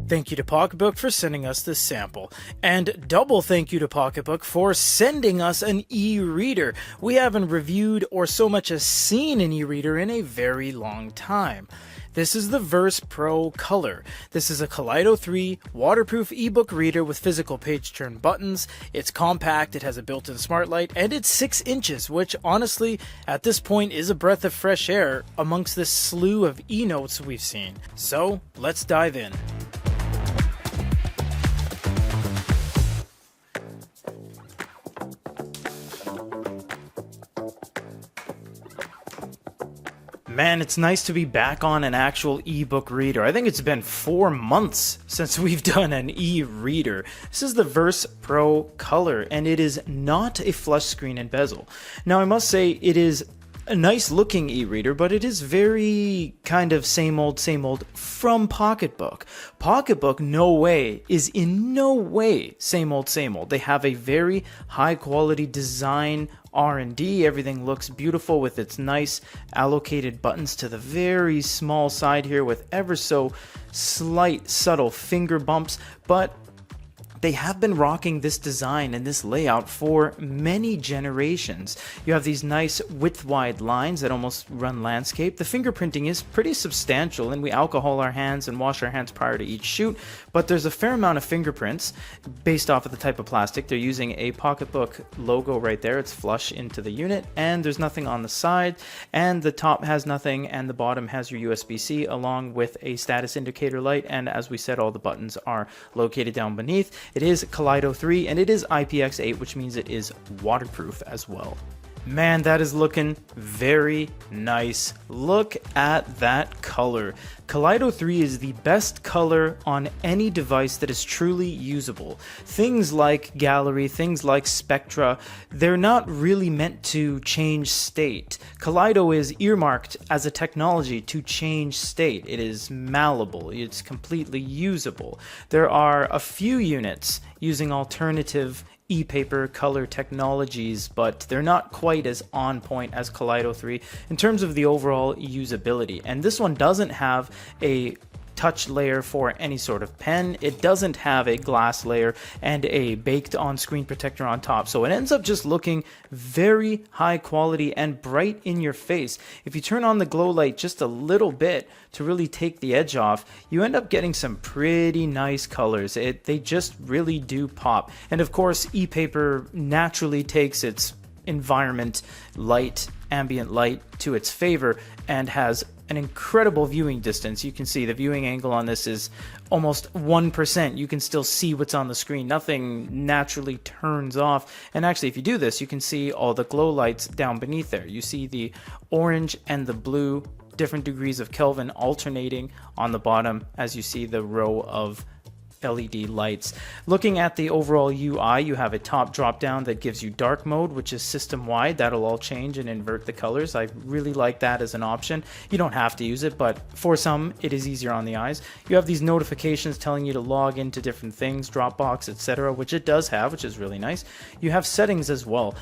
Thank you to Pocketbook for sending us this sample, and double thank you to Pocketbook for sending us an e-reader. We haven't reviewed or so much as seen an e-reader in a very long time. This is the Verse Pro Color. This is a Kaleido 3 waterproof ebook reader with physical page turn buttons. It's compact, it has a built-in smart light, and it's 6 inches, which honestly, at this point, is a breath of fresh air amongst this slew of e-notes we've seen. So, let's dive in. Man, it's nice to be back on an actual ebook reader. I think it's been 4 months since we've done an e-reader. This is the Verse Pro Color, and it is not a flush screen and bezel. Now, I must say it is a nice looking e-reader, but it is very kind of same old from Pocketbook. Pocketbook is in no way same old. They have a very high quality design, R&D. Everything looks beautiful with its nice allocated buttons to the very small side here with ever so slight subtle finger bumps, but they have been rocking this design and this layout for many generations. You have these nice width-wide lines that almost run landscape. The fingerprinting is pretty substantial, and we alcohol our hands and wash our hands prior to each shoot, but there's a fair amount of fingerprints based off of the type of plastic. They're using a Pocketbook logo right there. It's flush into the unit, and there's nothing on the side, and the top has nothing, and the bottom has your USB-C along with a status indicator light, and as we said, all the buttons are located down beneath. It is Kaleido 3 and it is IPX8, which means it is waterproof as well. Man, that is looking very nice. Look at that color. Kaleido 3 is the best color on any device that is truly usable. Things like gallery, things like spectra, they're not really meant to change state. Kaleido is earmarked as a technology to change state. It is malleable. It's completely usable. There are a few units using alternative e-paper color technologies, but they're not quite as on point as Kaleido 3 in terms of the overall usability. And this one doesn't have a touch layer for any sort of pen. It doesn't have a glass layer and a baked on screen protector on top. So it ends up just looking very high quality and bright in your face. If you turn on the glow light just a little bit to really take the edge off, you end up getting some pretty nice colors. They just really do pop. And of course, e-paper naturally takes its environment light, ambient light to its favor and has an incredible viewing distance. You can see the viewing angle on this is almost 1%. You can still see what's on the screen. Nothing naturally turns off. And actually, if you do this, you can see all the glow lights down beneath there. You see the orange and the blue, different degrees of Kelvin alternating on the bottom as you see the row of LED lights. Looking at the overall UI, you have a top drop down that gives you dark mode, which is system wide. That'll all change and invert the colors. I really like that as an option. You don't have to use it, but for some it is easier on the eyes. You have these notifications telling you to log into different things, Dropbox, etc., which it does have, which is really nice. You have settings as well.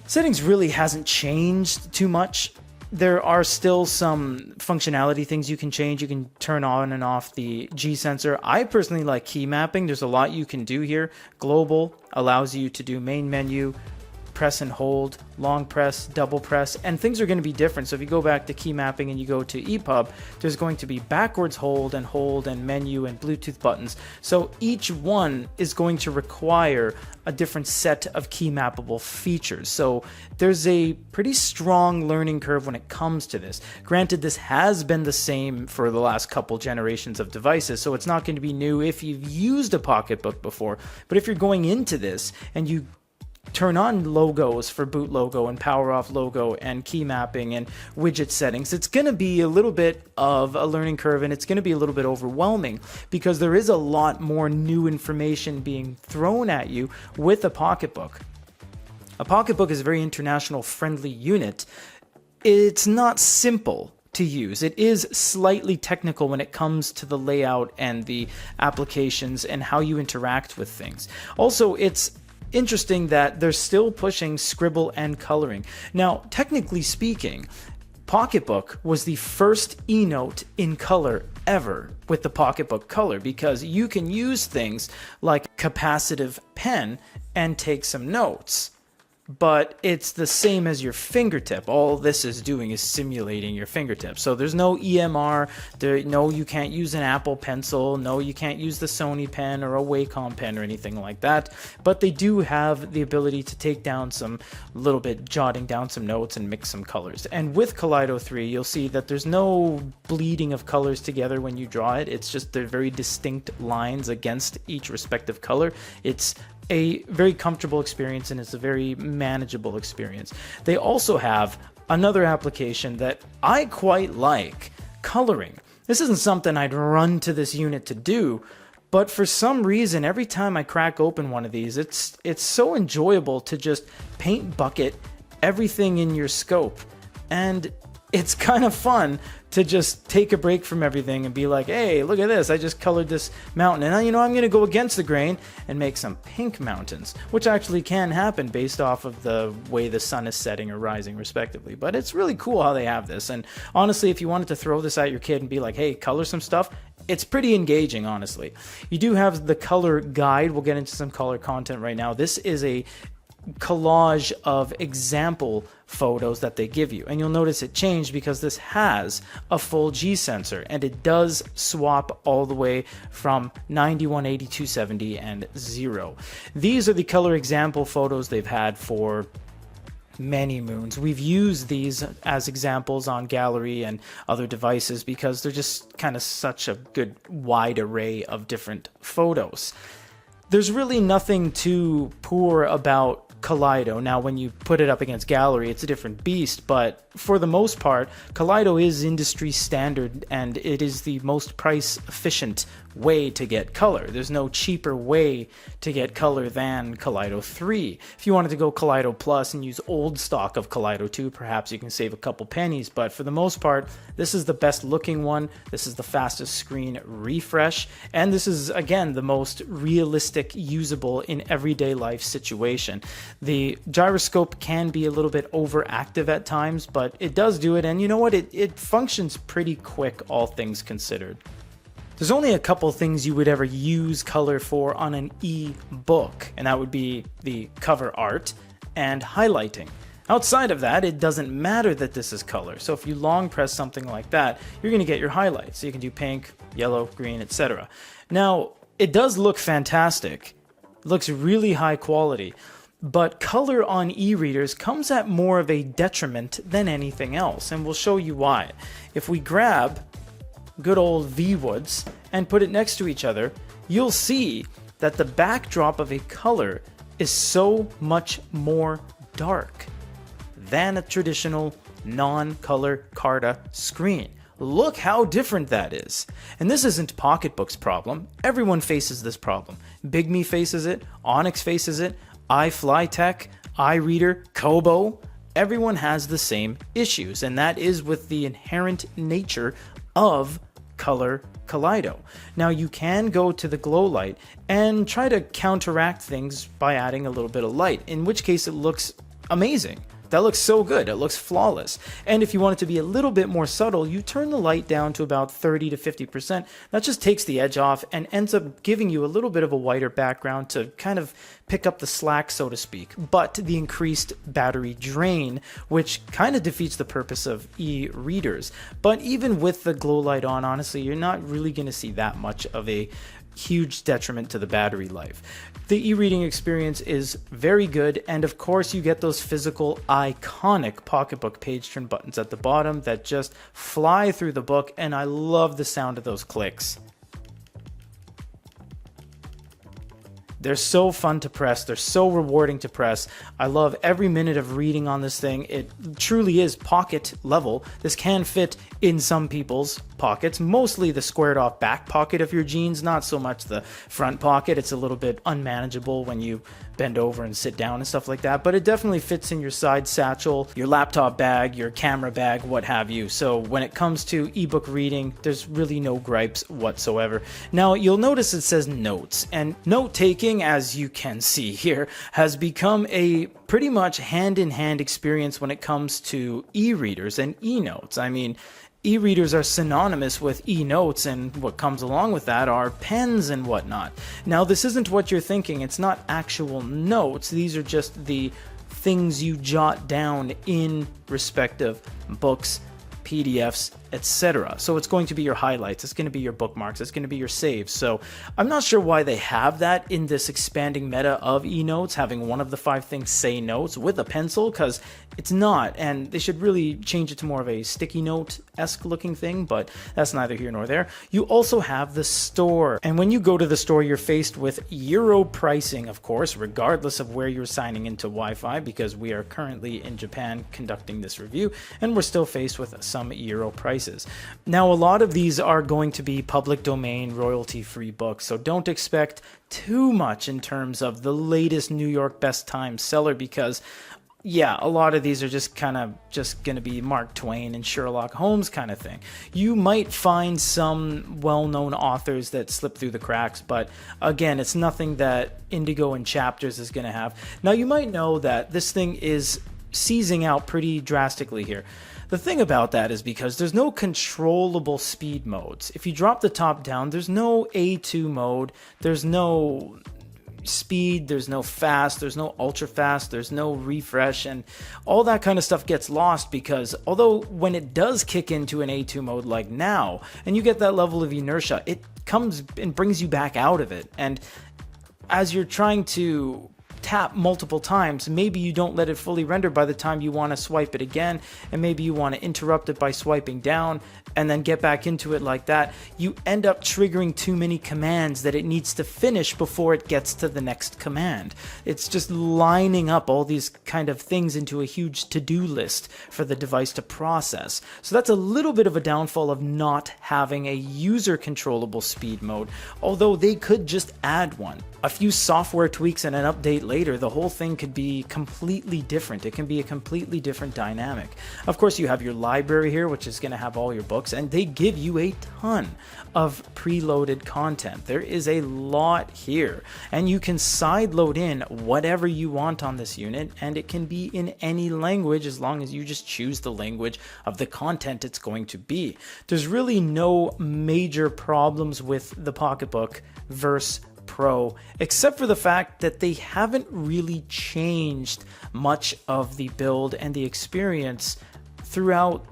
Settings really hasn't changed too much. There are still some functionality things you can change. You can turn on and off the G sensor. I personally like key mapping. There's a lot you can do here. Global allows you to do main menu, press and hold, long press, double press, and things are going to be different. So if you go back to key mapping and you go to EPUB, there's going to be backwards hold and menu and Bluetooth buttons. So each one is going to require a different set of key mappable features. So there's a pretty strong learning curve when it comes to this. Granted, this has been the same for the last couple generations of devices, so it's not going to be new if you've used a Pocketbook before. But if you're going into this and you turn on logos for boot logo and power off logo and key mapping and widget settings, it's going to be a little bit of a learning curve, and it's going to be a little bit overwhelming because there is a lot more new information being thrown at you with a Pocketbook. A Pocketbook is a very international friendly unit. It's not simple to use. It is slightly technical when it comes to the layout and the applications and how you interact with things. Also, it's interesting that they're still pushing scribble and coloring. Now, technically speaking, Pocketbook was the first e-note in color ever with the Pocketbook Color, because you can use things like capacitive pen and take some notes. But it's the same as your fingertip. All this is doing is simulating your fingertip. So there's no EMR. No, you can't use an Apple Pencil. No, you can't use the Sony pen or a Wacom pen or anything like that. But they do have the ability to take down some little bit, jotting down some notes and mix some colors. And with Kaleido 3, you'll see that there's no bleeding of colors together when you draw it. It's just they're very distinct lines against each respective color. It's a very comfortable experience, and it's a very manageable experience. They also have another application that I quite like, coloring. This isn't something I'd run to this unit to do, but for some reason, every time I crack open one of these, it's so enjoyable to just paint bucket everything in your scope. And it's kind of fun to just take a break from everything and be like, hey, look at this, I just colored this mountain, and I'm going to go against the grain and make some pink mountains, which actually can happen based off of the way the sun is setting or rising respectively. But it's really cool how they have this, and honestly, if you wanted to throw this at your kid and be like, hey, color some stuff, it's pretty engaging, honestly. You do have the color guide. We'll get into some color content right now. This is a collage of example photos that they give you, and you'll notice it changed because this has a full G sensor, and it does swap all the way from 90, 180, 270 and 0. These are the color example photos they've had for many moons. We've used these as examples on gallery and other devices because they're just kind of such a good wide array of different photos. There's really nothing too poor about Kaleido. Now, when you put it up against gallery, it's a different beast, but for the most part, Kaleido is industry standard, and it is the most price efficient way to get color. There's no cheaper way to get color than Kaleido 3. If you wanted to go Kaleido Plus and use old stock of Kaleido 2, perhaps you can save a couple pennies, but for the most part, this is the best looking one, this is the fastest screen refresh, and this is, again, the most realistic, usable in everyday life situation. The gyroscope can be a little bit overactive at times, but it does do it, and you know what, it functions pretty quick, all things considered. There's only a couple things you would ever use color for on an e-book, and that would be the cover art and highlighting. Outside of that, it doesn't matter that this is color. So if you long press something like that, you're going to get your highlights. So you can do pink, yellow, green, etc. Now, it does look fantastic. It looks really high quality. But color on e-readers comes at more of a detriment than anything else, and we'll show you why. If we grab good old V-Woods and put it next to each other, you'll see that the backdrop of a color is so much more dark than a traditional non-color Carta screen. Look how different that is. And this isn't Pocketbook's problem. Everyone faces this problem. Bigme faces it, Onyx faces it, iFlyTech, iReader, Kobo. Everyone has the same issues, and that is with the inherent nature of color Kaleido. Now, you can go to the glow light and try to counteract things by adding a little bit of light, in which case it looks amazing. That looks so good, it looks flawless. And if you want it to be a little bit more subtle, you turn the light down to about 30 to 50%. That just takes the edge off and ends up giving you a little bit of a whiter background to kind of pick up the slack, so to speak. But the increased battery drain, which kind of defeats the purpose of e-readers. But even with the glow light on, honestly, you're not really going to see that much of a huge detriment to the battery life. The e-reading experience is very good, and of course you get those physical iconic Pocketbook page turn buttons at the bottom that just fly through the book, and I love the sound of those clicks. They're so fun to press. They're so rewarding to press. I love every minute of reading on this thing. It truly is pocket level. This can fit in some people's pockets, mostly the squared off back pocket of your jeans, not so much the front pocket. It's a little bit unmanageable when you bend over and sit down and stuff like that, but it definitely fits in your side satchel, your laptop bag, your camera bag, what have you. So when it comes to ebook reading, there's really no gripes whatsoever. Now, you'll notice it says notes, and note taking, as you can see here, has become a pretty much hand-in-hand experience when it comes to e-readers and e-notes. I mean, E-readers are synonymous with e-notes, and what comes along with that are pens and whatnot. Now, this isn't what you're thinking. It's not actual notes. These are just the things you jot down in respective books, PDFs, etc. So it's going to be your highlights, it's going to be your bookmarks, it's going to be your saves. So I'm not sure why they have that in this expanding meta of e-notes, having one of the 5 things say notes with a pencil, because it's not, and they should really change it to more of a sticky note-esque looking thing, but that's neither here nor there. You also have the store, and when you go to the store, you're faced with Euro pricing, of course, regardless of where you're signing into Wi-Fi, because we are currently in Japan conducting this review, and we're still faced with some Euro prices. Now, a lot of these are going to be public domain, royalty-free books, so don't expect too much in terms of the latest New York Best Time seller, because yeah, a lot of these are just kind of going to be Mark Twain and Sherlock Holmes kind of thing. You might find some well-known authors that slip through the cracks, but again, it's nothing that Indigo and Chapters is going to have. Now, you might know that this thing is seizing out pretty drastically here. The thing about that is because there's no controllable speed modes. If you drop the top down, there's no A2 mode, there's no speed, there's no fast, there's no ultra fast, there's no refresh, and all that kind of stuff gets lost, because although when it does kick into an A2 mode like now, and you get that level of inertia, it comes and brings you back out of it. And as you're trying to tap multiple times, maybe you don't let it fully render by the time you want to swipe it again, and maybe you want to interrupt it by swiping down and then get back into it like that. You end up triggering too many commands that it needs to finish before it gets to the next command. It's just lining up all these kind of things into a huge to-do list for the device to process. So that's a little bit of a downfall of not having a user controllable speed mode, although they could just add one. A few software tweaks and an update later, the whole thing could be completely different. It can be a completely different dynamic. Of course, you have your library here, which is going to have all your books, and they give you a ton of preloaded content. There is a lot here, and you can sideload in whatever you want on this unit, and it can be in any language as long as you just choose the language of the content it's going to be. There's really no major problems with the Pocketbook Verse Pro, except for the fact that they haven't really changed much of the build and the experience throughout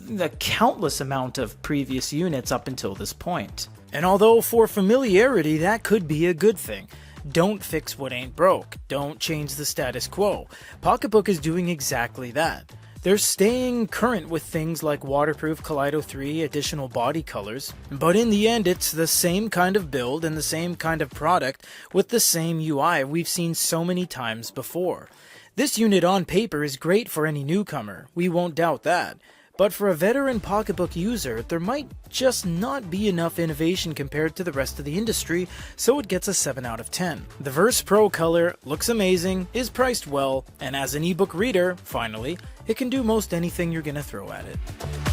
the countless amount of previous units up until this point. And although for familiarity that could be a good thing, don't fix what ain't broke, don't change the status quo. Pocketbook is doing exactly that. They're staying current with things like waterproof Kaleido 3 additional body colors, but in the end it's the same kind of build and the same kind of product with the same UI we've seen so many times before. This unit on paper is great for any newcomer, we won't doubt that. But for a veteran Pocketbook user, there might just not be enough innovation compared to the rest of the industry, so it gets a 7 out of 10. The Verse Pro Color looks amazing, is priced well, and as an ebook reader, finally, it can do most anything you're gonna throw at it.